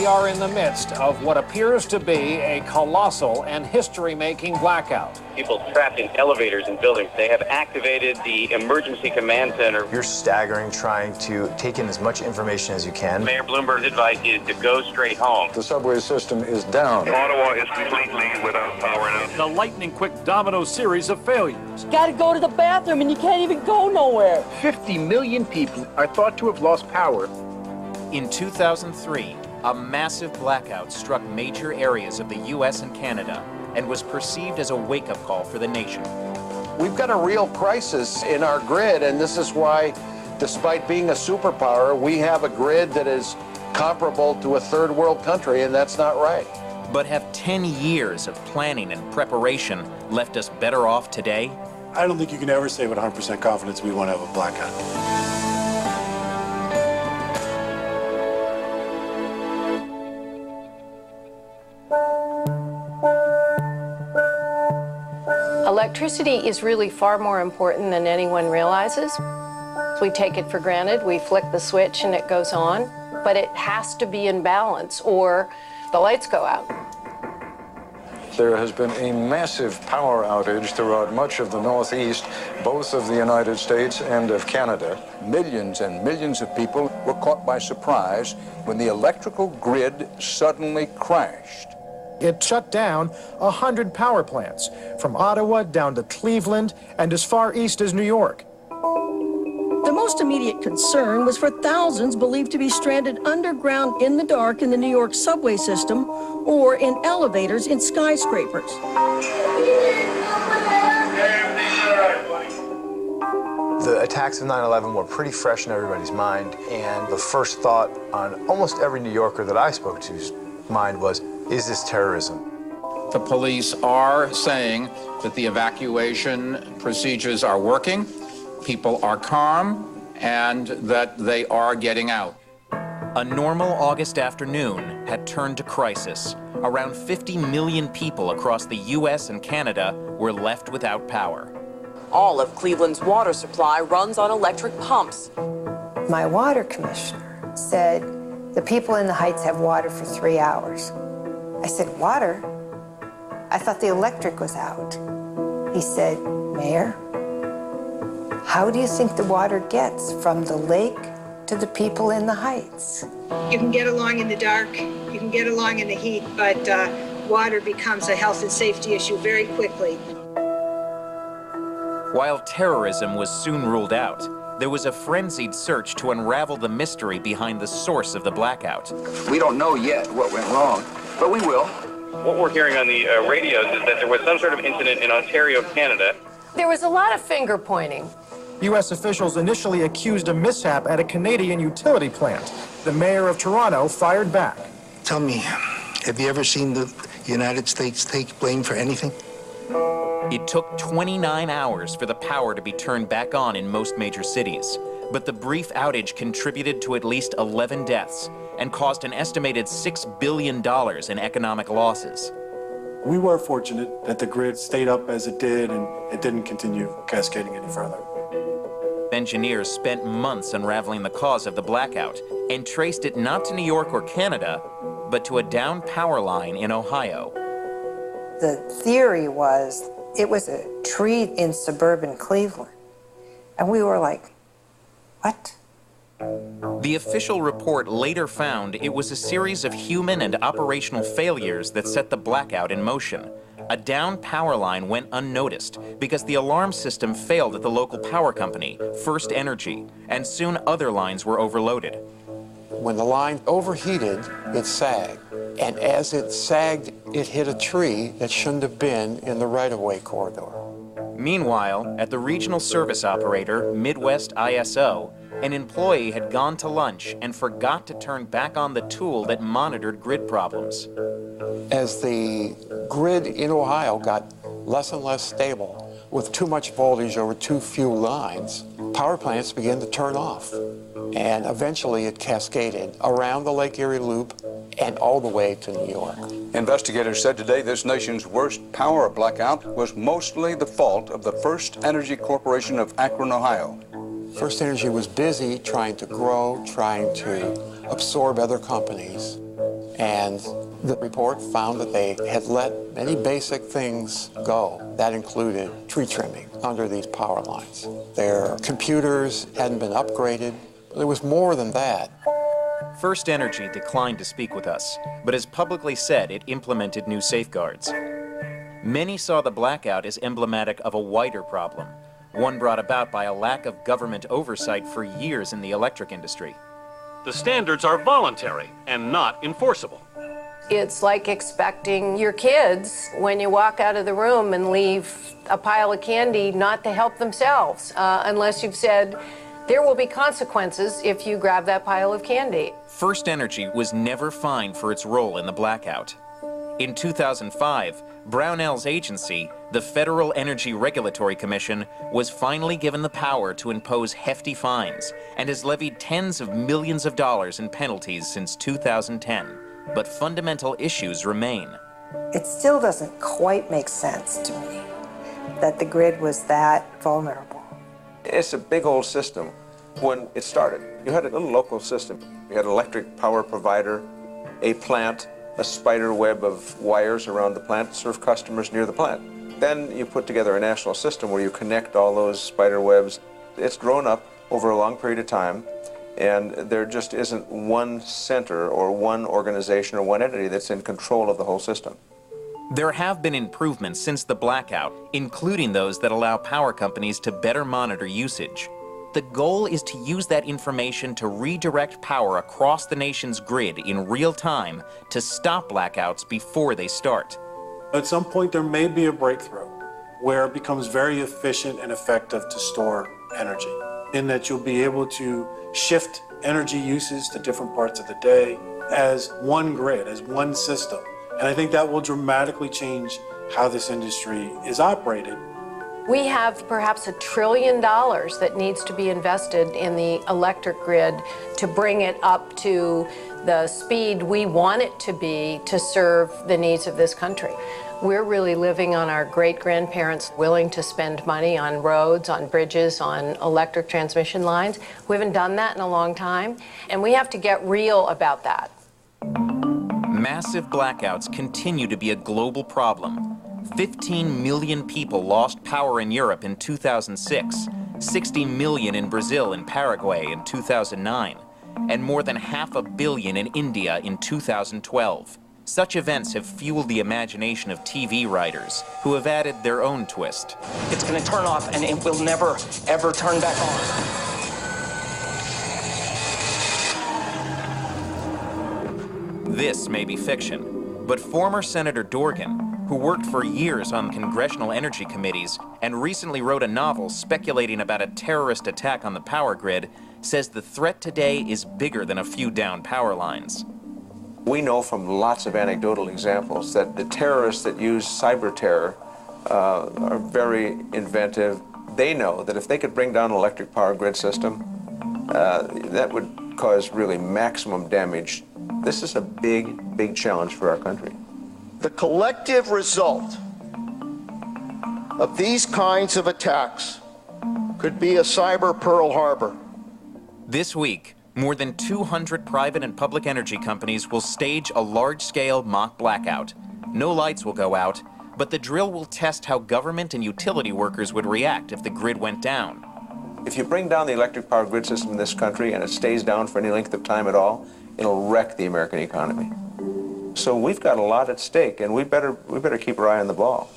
are in the midst of what appears to be a colossal and history-making blackout. People trapped in elevators and buildings, they have activated the emergency command center. You're staggering, trying to take in as much information as you can. Mayor Bloomberg's advice is to go straight home. The subway system is down. Ottawa is completely without power now. The lightning-quick domino series of failures. Gotta go to the bathroom and you can't even go nowhere. 50 million people are thought to have lost power. In 2003, a massive blackout struck major areas of the U.S. and Canada and was perceived as a wake-up call for the nation. We've got a real crisis in our grid, and this is why, despite being a superpower, we have a grid that is comparable to a third world country, and that's not right. But have 10 years of planning and preparation left us better off today? I don't think you can ever say with 100% confidence we won't have a blackout. Electricity is really far more important than anyone realizes. We take it for granted, we flick the switch and it goes on, but it has to be in balance or the lights go out. There has been a massive power outage throughout much of the Northeast, both of the United States and of Canada. Millions and millions of people were caught by surprise when the electrical grid suddenly crashed. It shut down 100 power plants, from Ottawa down to Cleveland and as far east as New York. The most immediate concern was for thousands believed to be stranded underground in the dark in the New York subway system or in elevators in skyscrapers. The attacks of 9/11 were pretty fresh in everybody's mind, and the first thought on almost every New Yorker that I spoke to's mind was, is this terrorism? The police are saying that the evacuation procedures are working, people are calm, and that they are getting out. A normal August afternoon had turned to crisis. Around 50 million people across the U.S. and Canada were left without power. All of Cleveland's water supply runs on electric pumps. My water commissioner said, the people in the Heights have water for 3 hours. I said, water? I thought the electric was out. He said, Mayor, how do you think the water gets from the lake to the people in the Heights? You can get along in the dark, you can get along in the heat, but water becomes a health and safety issue very quickly. While terrorism was soon ruled out, there was a frenzied search to unravel the mystery behind the source of the blackout. We don't know yet what went wrong, but we will. What we're hearing on the radios is that there was some sort of incident in Ontario, Canada. There was a lot of finger pointing. U.S. officials initially accused a mishap at a Canadian utility plant. The mayor of Toronto fired back. Tell me, have you ever seen the United States take blame for anything? It took 29 hours for the power to be turned back on in most major cities, but the brief outage contributed to at least 11 deaths and caused an estimated $6 billion in economic losses. We were fortunate that the grid stayed up as it did and it didn't continue cascading any further. Engineers spent months unraveling the cause of the blackout and traced it not to New York or Canada, but to a downed power line in Ohio. The theory was it was a tree in suburban Cleveland. And we were like, what? The official report later found it was a series of human and operational failures that set the blackout in motion. A downed power line went unnoticed because the alarm system failed at the local power company, First Energy, and soon other lines were overloaded. When the line overheated, it sagged. And as it sagged, it hit a tree that shouldn't have been in the right-of-way corridor. Meanwhile, at the regional service operator, Midwest ISO, an employee had gone to lunch and forgot to turn back on the tool that monitored grid problems. As the grid in Ohio got less and less stable, with too much voltage over too few lines, power plants began to turn off. And eventually it cascaded around the Lake Erie Loop and all the way to New York. Investigators said today this nation's worst power blackout was mostly the fault of the First Energy Corporation of Akron, Ohio. First Energy was busy trying to grow, trying to absorb other companies. And the report found that they had let many basic things go. That included tree trimming under these power lines. Their computers hadn't been upgraded. There was more than that. First Energy declined to speak with us, but has publicly said it implemented new safeguards. Many saw the blackout as emblematic of a wider problem, one brought about by a lack of government oversight for years in the electric industry. The standards are voluntary and not enforceable. It's like expecting your kids, when you walk out of the room, and leave a pile of candy, not to help themselves, unless you've said, there will be consequences if you grab that pile of candy. First Energy was never fined for its role in the blackout. In 2005, Brownell's agency, the Federal Energy Regulatory Commission, was finally given the power to impose hefty fines and has levied tens of millions of dollars in penalties since 2010. But fundamental issues remain. It still doesn't quite make sense to me that the grid was that vulnerable. It's a big old system. When it started, you had a little local system. You had an electric power provider, a plant, a spider web of wires around the plant to serve customers near the plant. Then you put together a national system where you connect all those spider webs. It's grown up over a long period of time, and there just isn't one center or one organization or one entity that's in control of the whole system. There have been improvements since the blackout, including those that allow power companies to better monitor usage. The goal is to use that information to redirect power across the nation's grid in real time to stop blackouts before they start. At some point, there may be a breakthrough where it becomes very efficient and effective to store energy, in that you'll be able to shift energy uses to different parts of the day as one grid, as one system. And I think that will dramatically change how this industry is operated. We have perhaps $1 trillion that needs to be invested in the electric grid to bring it up to the speed we want it to be to serve the needs of this country. We're really living on our great-grandparents willing to spend money on roads, on bridges, on electric transmission lines. We haven't done that in a long time, and we have to get real about that. Massive blackouts continue to be a global problem. 15 million people lost power in Europe in 2006, 60 million in Brazil and Paraguay in 2009, and more than 500 million in India in 2012. Such events have fueled the imagination of TV writers, who have added their own twist. It's going to turn off and it will never, ever turn back on. This may be fiction, but former Senator Dorgan, who worked for years on congressional energy committees and recently wrote a novel speculating about a terrorist attack on the power grid, says the threat today is bigger than a few downed power lines. We know from lots of anecdotal examples that the terrorists that use cyber terror are very inventive. They know that if they could bring down an electric power grid system, that would cause really maximum damage. This is a big, big challenge for our country. The collective result of these kinds of attacks could be a cyber Pearl Harbor. This week, more than 200 private and public energy companies will stage a large-scale mock blackout. No lights will go out, but the drill will test how government and utility workers would react if the grid went down. If you bring down the electric power grid system in this country and it stays down for any length of time at all, it'll wreck the American economy. So we've got a lot at stake, and we better keep our eye on the ball.